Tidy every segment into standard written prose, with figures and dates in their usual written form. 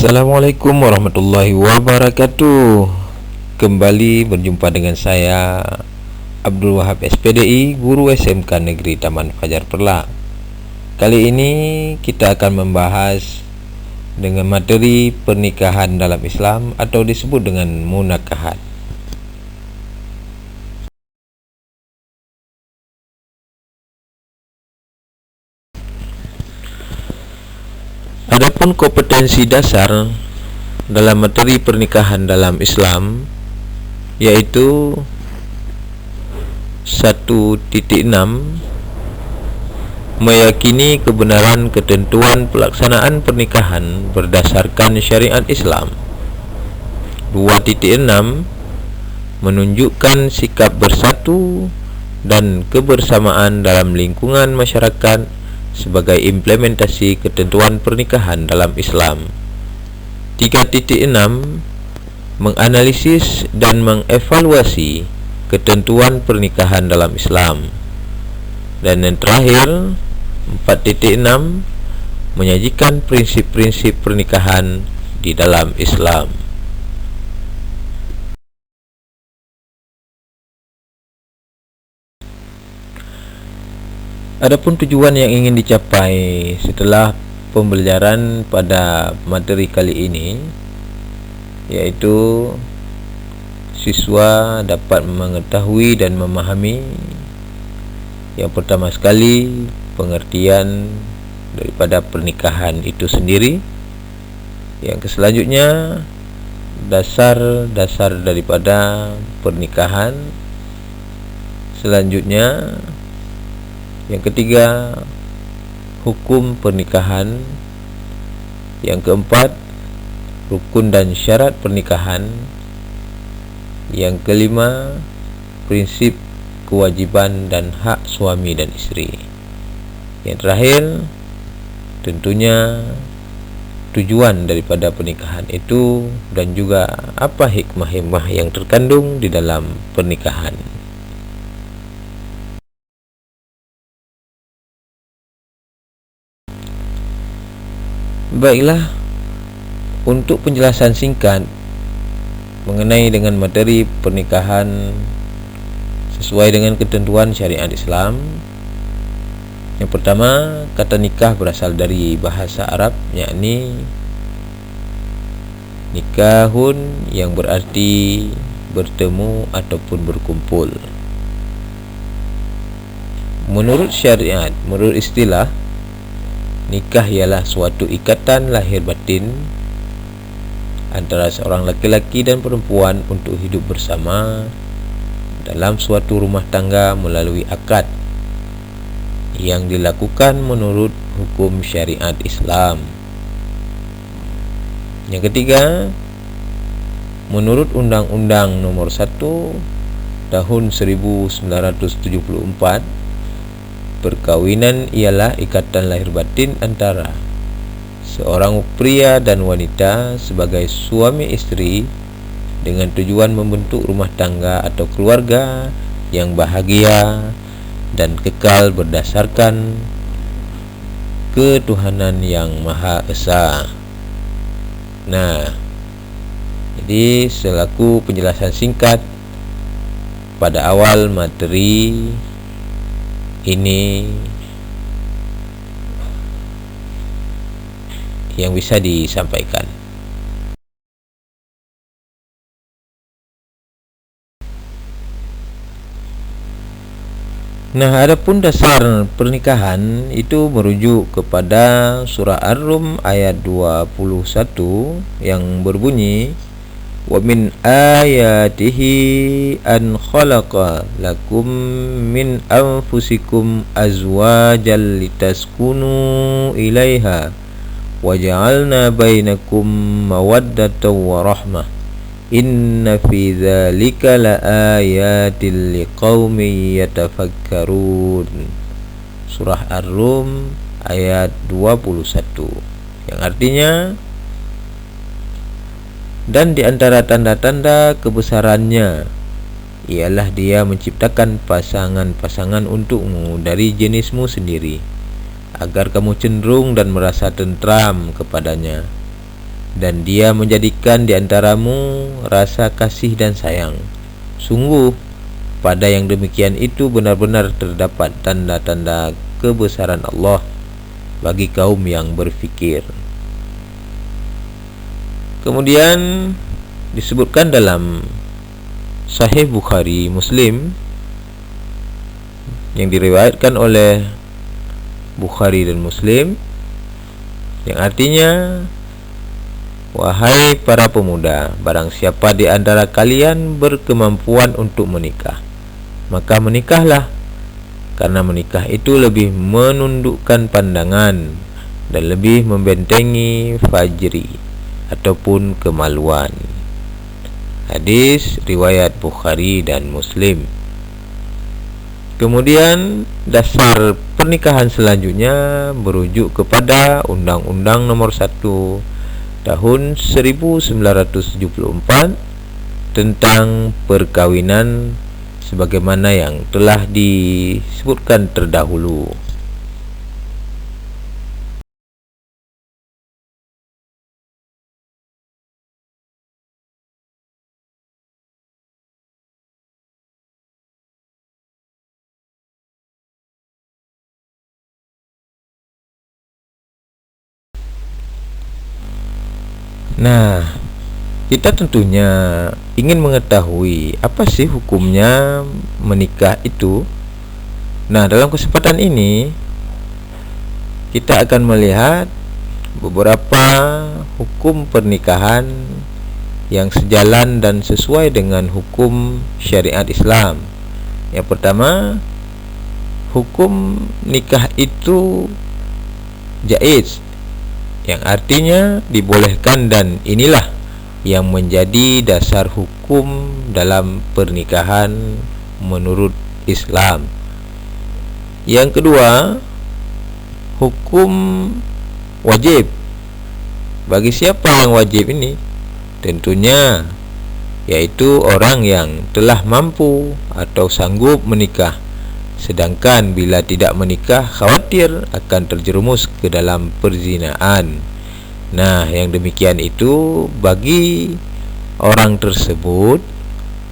Assalamualaikum warahmatullahi wabarakatuh. Kembali berjumpa dengan saya Abdul Wahab SPDI, guru SMK Negeri Taman Fajar Perlak. Kali ini kita akan membahas dengan materi pernikahan dalam Islam atau disebut dengan munakahat. Adapun kompetensi dasar dalam materi pernikahan dalam Islam yaitu 1.6 meyakini kebenaran ketentuan pelaksanaan pernikahan berdasarkan syariat Islam. 2.6 menunjukkan sikap bersatu dan kebersamaan dalam lingkungan masyarakat sebagai implementasi ketentuan pernikahan dalam Islam. 3.6 menganalisis dan mengevaluasi ketentuan pernikahan dalam Islam. Dan yang terakhir 4.6 menyajikan prinsip-prinsip pernikahan di dalam Islam. Adapun tujuan yang ingin dicapai setelah pembelajaran pada materi kali ini, yaitu siswa dapat mengetahui dan memahami yang pertama sekali pengertian daripada pernikahan itu sendiri. Yang selanjutnya dasar-dasar daripada pernikahan. Selanjutnya yang ketiga, hukum pernikahan. Yang keempat, rukun dan syarat pernikahan. Yang kelima, prinsip kewajiban dan hak suami dan isteri. Yang terakhir, tentunya tujuan daripada pernikahan itu dan juga apa hikmah-hikmah yang terkandung di dalam pernikahan. Baiklah, untuk penjelasan singkat mengenai dengan materi pernikahan sesuai dengan ketentuan syariat Islam. Yang pertama, kata nikah berasal dari bahasa Arab, yakni nikahun, yang berarti bertemu ataupun berkumpul. Menurut syariat, menurut istilah, nikah ialah suatu ikatan lahir batin antara seorang laki-laki dan perempuan untuk hidup bersama dalam suatu rumah tangga melalui akad yang dilakukan menurut hukum syariat Islam. Yang ketiga, menurut Undang-Undang Nomor 1 Tahun 1974, perkawinan ialah ikatan lahir batin antara seorang pria dan wanita sebagai suami istri dengan tujuan membentuk rumah tangga atau keluarga yang bahagia dan kekal berdasarkan ketuhanan yang Maha Esa. Nah, jadi selaku penjelasan singkat pada awal materi ini yang bisa disampaikan. Nah, adapun dasar pernikahan itu merujuk kepada surah Ar-Rum ayat 21 yang berbunyi, wa min ayatihi an khalaqa lakum min anfusikum azwajan litaskunu ilaiha wa ja'alna bainakum mawaddatan wa rahmah inna fi dzalika laayatin liqaumin yatafakkarun. Surah Ar-Rum ayat 21, yang artinya, dan di antara tanda-tanda kebesarannya ialah Dia menciptakan pasangan-pasangan untukmu dari jenismu sendiri, agar kamu cenderung dan merasa tentram kepadanya. dan Dia menjadikan di antaramu rasa kasih dan sayang. Sungguh pada yang demikian itu benar-benar terdapat tanda-tanda kebesaran Allah bagi kaum yang berfikir. Kemudian disebutkan dalam Sahih Bukhari Muslim yang diriwayatkan oleh Bukhari dan Muslim, yang artinya, wahai para pemuda, barang siapa di antara kalian berkemampuan untuk menikah, maka menikahlah, karena menikah itu lebih menundukkan pandangan dan lebih membentengi fajri ataupun kemaluan. Hadis riwayat Bukhari dan Muslim. Kemudian dasar pernikahan selanjutnya merujuk kepada Undang-Undang Nomor 1 Tahun 1974 tentang perkawinan sebagaimana yang telah disebutkan terdahulu. Nah, kita tentunya ingin mengetahui apa sih hukumnya menikah itu. Nah, dalam kesempatan ini kita akan melihat beberapa hukum pernikahan yang sejalan dan sesuai dengan hukum syariat Islam. Yang pertama, hukum nikah itu jaiz, yang artinya dibolehkan, dan inilah yang menjadi dasar hukum dalam pernikahan menurut Islam. Yang kedua, hukum wajib. Bagi siapa yang wajib ini? Tentunya yaitu orang yang telah mampu atau sanggup menikah. Sedangkan bila tidak menikah, khawatir akan terjerumus ke dalam perzinaan. Nah, yang demikian itu bagi orang tersebut,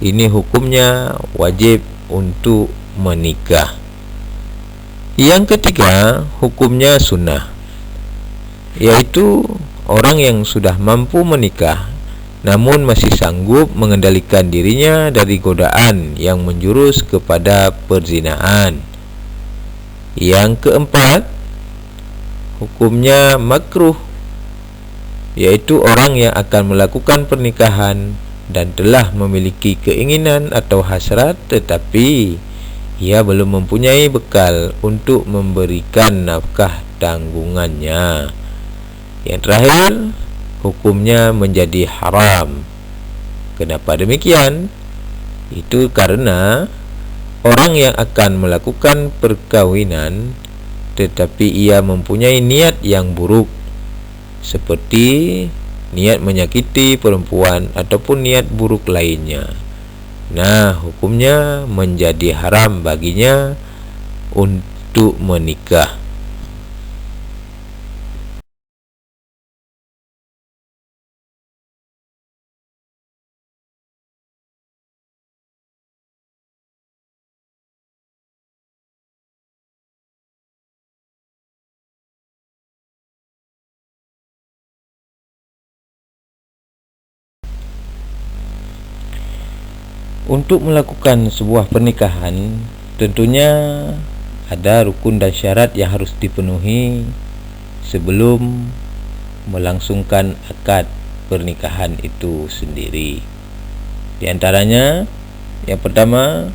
ini hukumnya wajib untuk menikah. Yang ketiga, hukumnya sunnah, yaitu orang yang sudah mampu menikah namun masih sanggup mengendalikan dirinya dari godaan yang menjurus kepada perzinaan. Yang keempat, hukumnya makruh, yaitu orang yang akan melakukan pernikahan dan telah memiliki keinginan atau hasrat, tetapi ia belum mempunyai bekal untuk memberikan nafkah tanggungannya. Yang terakhir, hukumnya menjadi haram. Kenapa demikian? Itu karena orang yang akan melakukan perkawinan tetapi ia mempunyai niat yang buruk, seperti niat menyakiti perempuan ataupun niat buruk lainnya. Nah, hukumnya menjadi haram baginya untuk menikah. Untuk melakukan sebuah pernikahan, tentunya ada rukun dan syarat yang harus dipenuhi sebelum melangsungkan akad pernikahan itu sendiri. Di antaranya, yang pertama,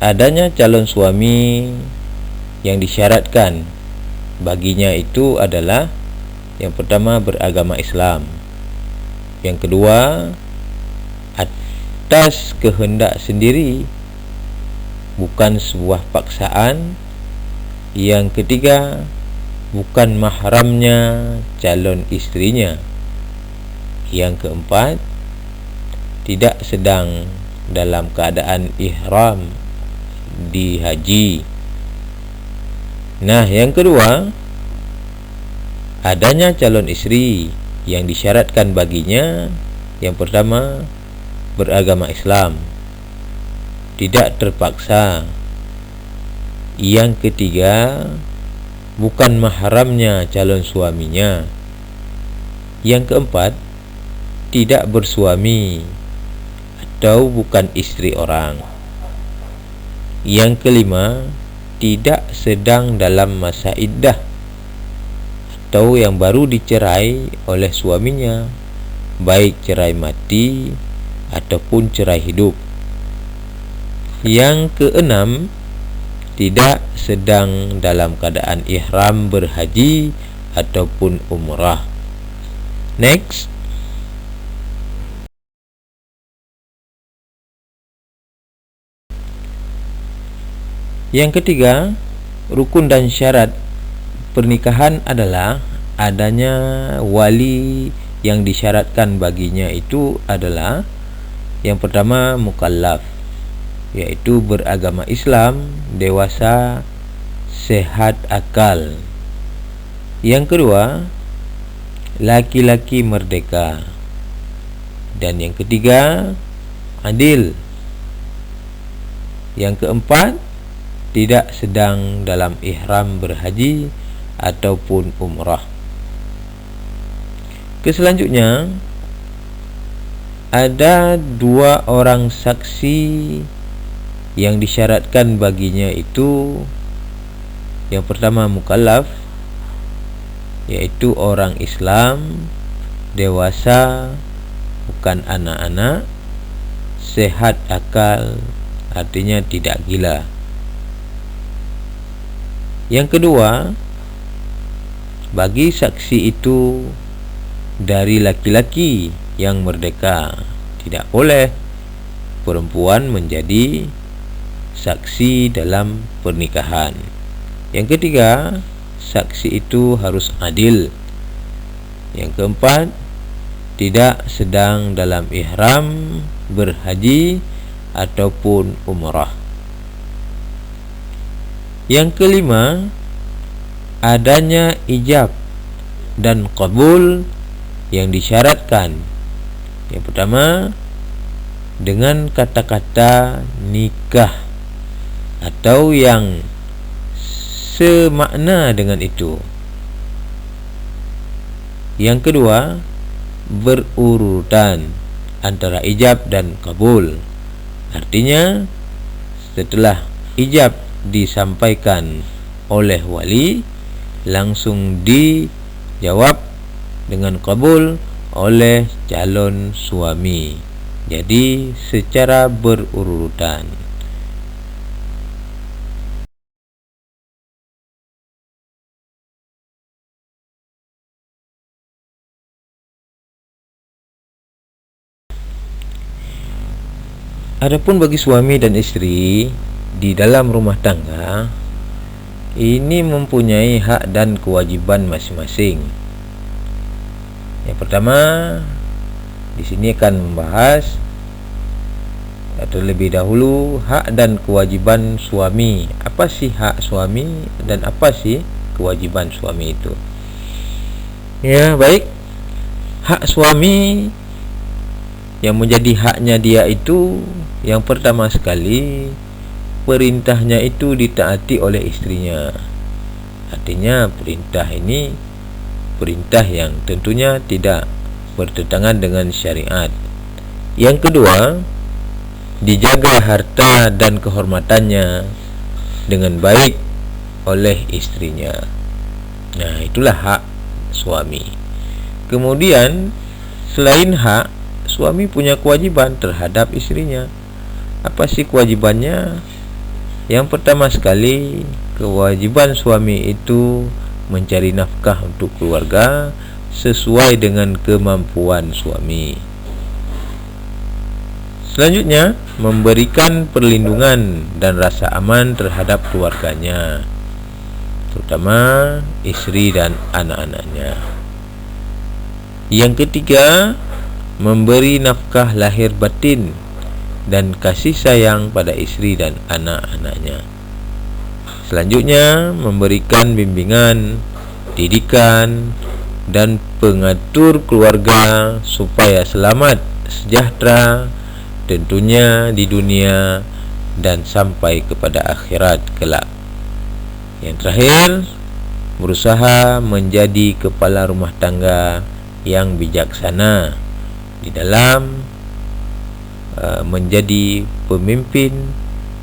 adanya calon suami yang disyaratkan baginya itu adalah yang pertama beragama Islam, yang kedua atas kehendak sendiri, bukan sebuah paksaan, yang ketiga bukan mahramnya calon istrinya, yang keempat tidak sedang dalam keadaan ihram di haji. Nah, yang kedua, adanya calon istri yang disyaratkan baginya, yang pertama, beragama Islam, tidak terpaksa. Yang ketiga, bukan mahramnya calon suaminya. Yang keempat, tidak bersuami atau bukan istri orang. Yang kelima, tidak sedang dalam masa iddah atau yang baru dicerai oleh suaminya, baik cerai mati ataupun cerai hidup. Yang keenam, tidak sedang dalam keadaan ihram berhaji ataupun umrah. Next. Yang ketiga, rukun dan syarat pernikahan adalah adanya wali. Yang disyaratkan baginya itu adalah, yang pertama, mukallaf, yaitu beragama Islam, dewasa, sehat akal. Yang kedua, laki-laki merdeka. Dan yang ketiga, adil. Yang keempat, tidak sedang dalam ihram berhaji ataupun umrah. Selanjutnya, ada 2 orang saksi yang disyaratkan baginya itu, yang pertama mukallaf, yaitu orang Islam, dewasa, bukan anak-anak, sehat akal, artinya tidak gila. Yang kedua, bagi saksi itu dari laki-laki yang merdeka. Tidak boleh perempuan menjadi saksi dalam pernikahan. Yang ketiga, saksi itu harus adil. Yang keempat, tidak sedang dalam ihram berhaji ataupun umrah. Yang kelima, adanya ijab dan qabul yang disyaratkan. Yang pertama, dengan kata-kata nikah atau yang semakna dengan itu. Yang kedua, berurutan antara ijab dan qabul. Artinya, setelah ijab disampaikan oleh wali, langsung dijawab dengan qabul oleh calon suami. Jadi secara berurutan. Adapun bagi suami dan istri di dalam rumah tangga, ini mempunyai hak dan kewajiban masing-masing. Yang pertama, di sini akan membahas terlebih dahulu hak dan kewajiban suami. Apa sih hak suami dan apa sih kewajiban suami itu? Ya, baik. Hak suami yang menjadi haknya dia itu, yang pertama sekali, perintahnya itu ditaati oleh istrinya. Artinya perintah ini perintah yang tentunya tidak bertentangan dengan syariat. Yang kedua, dijaga harta dan kehormatannya dengan baik oleh istrinya. Nah, itulah hak suami. Kemudian, selain hak, suami punya kewajiban terhadap istrinya. Apa sih kewajibannya? Yang pertama sekali, kewajiban suami itu mencari nafkah untuk keluarga sesuai dengan kemampuan suami. Selanjutnya, memberikan perlindungan dan rasa aman terhadap keluarganya, terutama istri dan anak-anaknya. Yang ketiga, memberi nafkah lahir batin dan kasih sayang pada istri dan anak-anaknya. Selanjutnya, memberikan bimbingan didikan, dan pengatur keluarga supaya selamat, sejahtera, tentunya di dunia dan sampai kepada akhirat kelak. Yang terakhir, berusaha menjadi kepala rumah tangga yang bijaksana di dalam menjadi pemimpin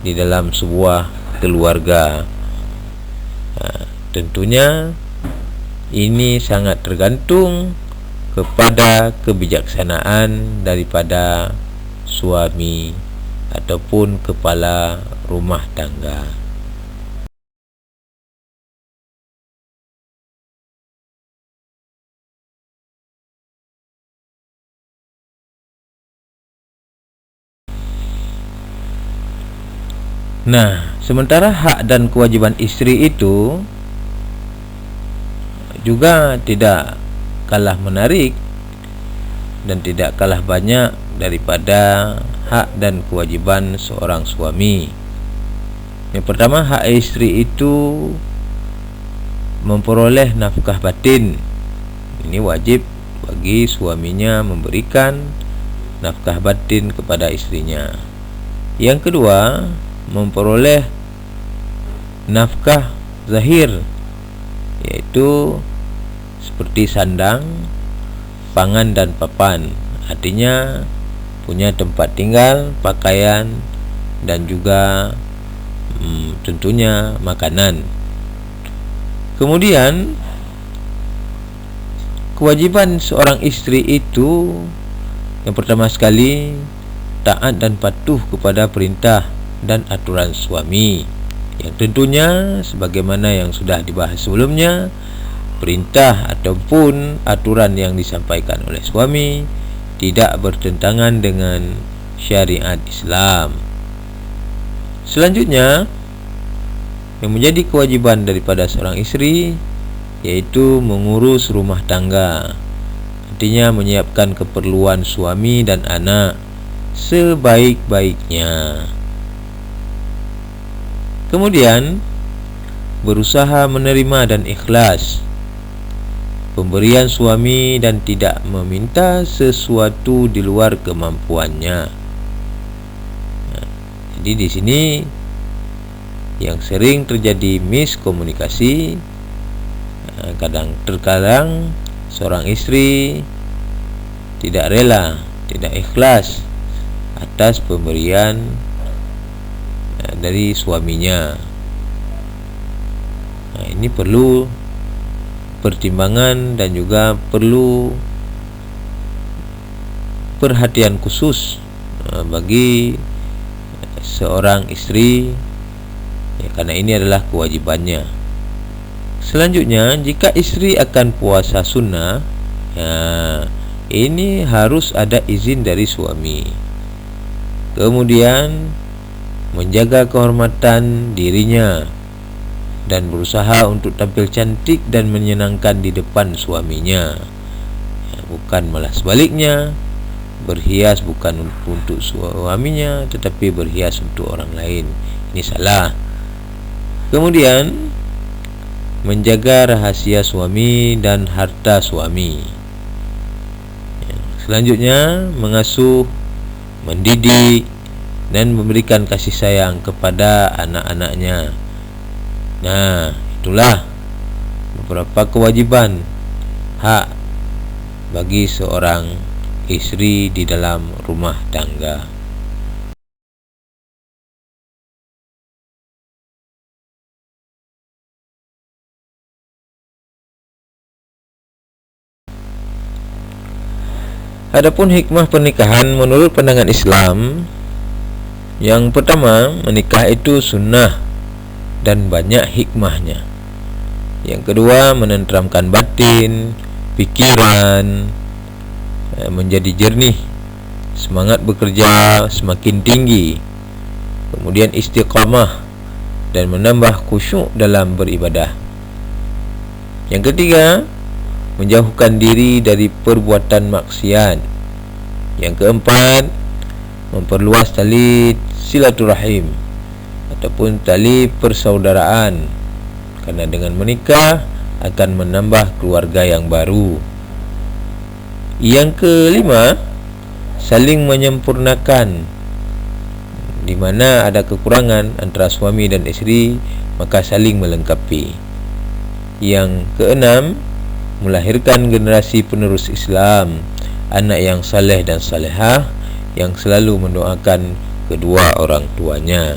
di dalam sebuah keluarga. Tentunya ini sangat tergantung kepada kebijaksanaan daripada suami ataupun kepala rumah tangga. Nah, sementara hak dan kewajiban isteri itu juga tidak kalah menarik dan tidak kalah banyak daripada hak dan kewajiban seorang suami. Yang pertama, hak isteri itu memperoleh nafkah batin. Ini wajib bagi suaminya memberikan nafkah batin kepada istrinya. Yang kedua, memperoleh nafkah zahir, yaitu seperti sandang, pangan dan papan. Artinya punya tempat tinggal, pakaian, dan juga tentunya makanan. Kemudian kewajiban seorang istri itu yang pertama sekali taat dan patuh kepada perintah dan aturan suami, yang tentunya sebagaimana yang sudah dibahas sebelumnya, perintah ataupun aturan yang disampaikan oleh suami tidak bertentangan dengan syariat Islam. Selanjutnya, yang menjadi kewajiban daripada seorang istri yaitu mengurus rumah tangga, artinya menyiapkan keperluan suami dan anak sebaik-baiknya. Kemudian, berusaha menerima dan ikhlas pemberian suami dan tidak meminta sesuatu di luar kemampuannya. Jadi di sini yang sering terjadi miskomunikasi, kadang-kadang seorang istri tidak rela, tidak ikhlas atas pemberian dari suaminya. Ini perlu pertimbangan dan juga perlu perhatian khusus bagi seorang istri, karena ini adalah kewajibannya. Selanjutnya, jika istri akan puasa sunnah, ini harus ada izin dari suami. Kemudian menjaga kehormatan dirinya dan berusaha untuk tampil cantik dan menyenangkan di depan suaminya, bukan malah sebaliknya, berhias bukan untuk suaminya tetapi berhias untuk orang lain. Ini salah. Kemudian menjaga rahasia suami dan harta suami. Selanjutnya, mengasuh, mendidik dan memberikan kasih sayang kepada anak-anaknya. Nah, itulah beberapa kewajiban hak bagi seorang istri di dalam rumah tangga. Adapun hikmah pernikahan menurut pandangan Islam, yang pertama, menikah itu sunnah dan banyak hikmahnya. Yang kedua, menenteramkan batin, pikiran menjadi jernih, semangat bekerja semakin tinggi, kemudian istiqamah dan menambah khusyuk dalam beribadah. Yang ketiga, menjauhkan diri dari perbuatan maksiat. Yang keempat, memperluas tali silaturahim ataupun tali persaudaraan, karena dengan menikah akan menambah keluarga yang baru. Yang kelima, saling menyempurnakan. Di mana ada kekurangan antara suami dan isteri, maka saling melengkapi. Yang keenam, melahirkan generasi penerus Islam, anak yang saleh dan salehah, yang selalu mendoakan kedua orang tuanya.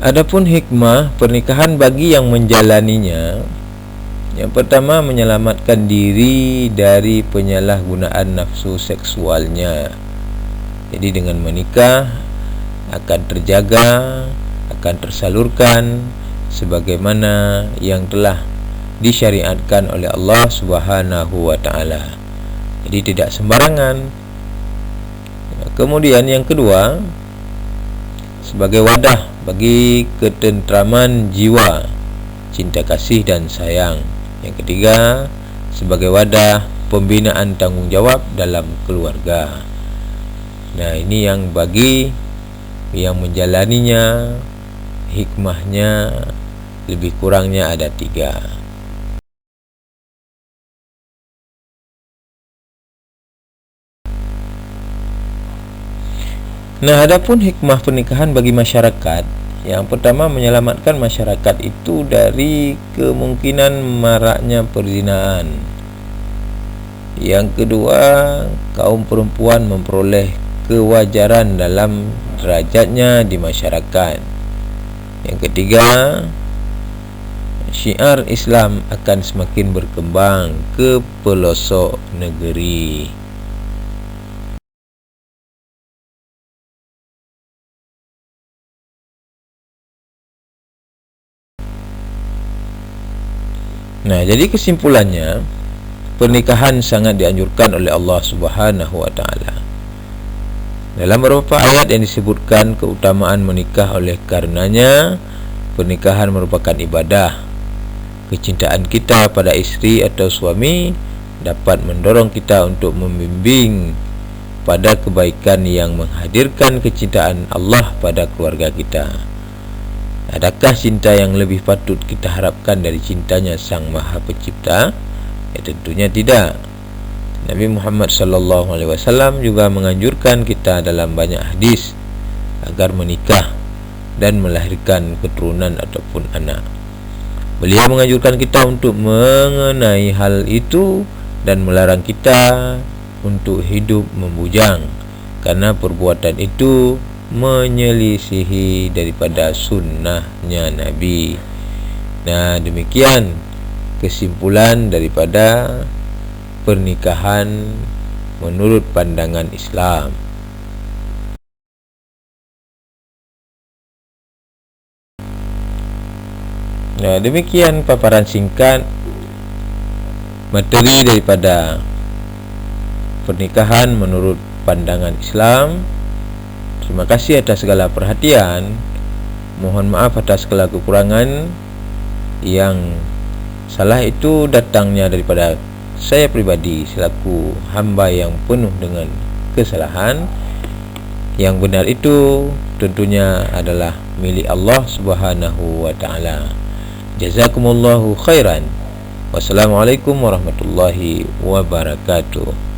Adapun hikmah pernikahan bagi yang menjalaninya, yang pertama, menyelamatkan diri dari penyalahgunaan nafsu seksualnya. Jadi dengan menikah akan terjaga, akan tersalurkan sebagaimana yang telah disyariatkan oleh Allah Subhanahu wa taala. Jadi tidak sembarangan. Kemudian yang kedua, sebagai wadah bagi ketentraman jiwa, cinta kasih dan sayang. Yang ketiga, sebagai wadah pembinaan tanggungjawab dalam keluarga. Nah, ini yang bagi yang menjalaninya, hikmahnya lebih kurangnya ada 3. Nah, adapun hikmah pernikahan bagi masyarakat, yang pertama, menyelamatkan masyarakat itu dari kemungkinan maraknya perzinaan. Yang kedua, kaum perempuan memperoleh kewajaran dalam derajatnya di masyarakat. Yang ketiga, syiar Islam akan semakin berkembang ke pelosok negeri. Nah, jadi kesimpulannya, pernikahan sangat dianjurkan oleh Allah Subhanahu wa taala. Dalam beberapa ayat yang disebutkan keutamaan menikah, oleh karenanya pernikahan merupakan ibadah. Kecintaan kita pada istri atau suami dapat mendorong kita untuk membimbing pada kebaikan yang menghadirkan kecintaan Allah pada keluarga kita. Adakah cinta yang lebih patut kita harapkan dari cintanya Sang Maha Pencipta? Ya, tentunya tidak. Nabi Muhammad SAW juga menganjurkan kita dalam banyak hadis agar menikah dan melahirkan keturunan ataupun anak. Beliau menganjurkan kita untuk mengenai hal itu dan melarang kita untuk hidup membujang, karena perbuatan itu menyelisihi daripada sunnahnya Nabi. Nah, demikian kesimpulan daripada pernikahan menurut pandangan Islam. Nah, demikian paparan singkat materi daripada pernikahan menurut pandangan Islam. Terima kasih atas segala perhatian. Mohon maaf atas segala kekurangan. Yang salah itu datangnya daripada saya pribadi selaku hamba yang penuh dengan kesalahan. Yang benar itu tentunya adalah milik Allah Subhanahu wa taala. Jazakumullahu khairan. Wassalamualaikum warahmatullahi wabarakatuh.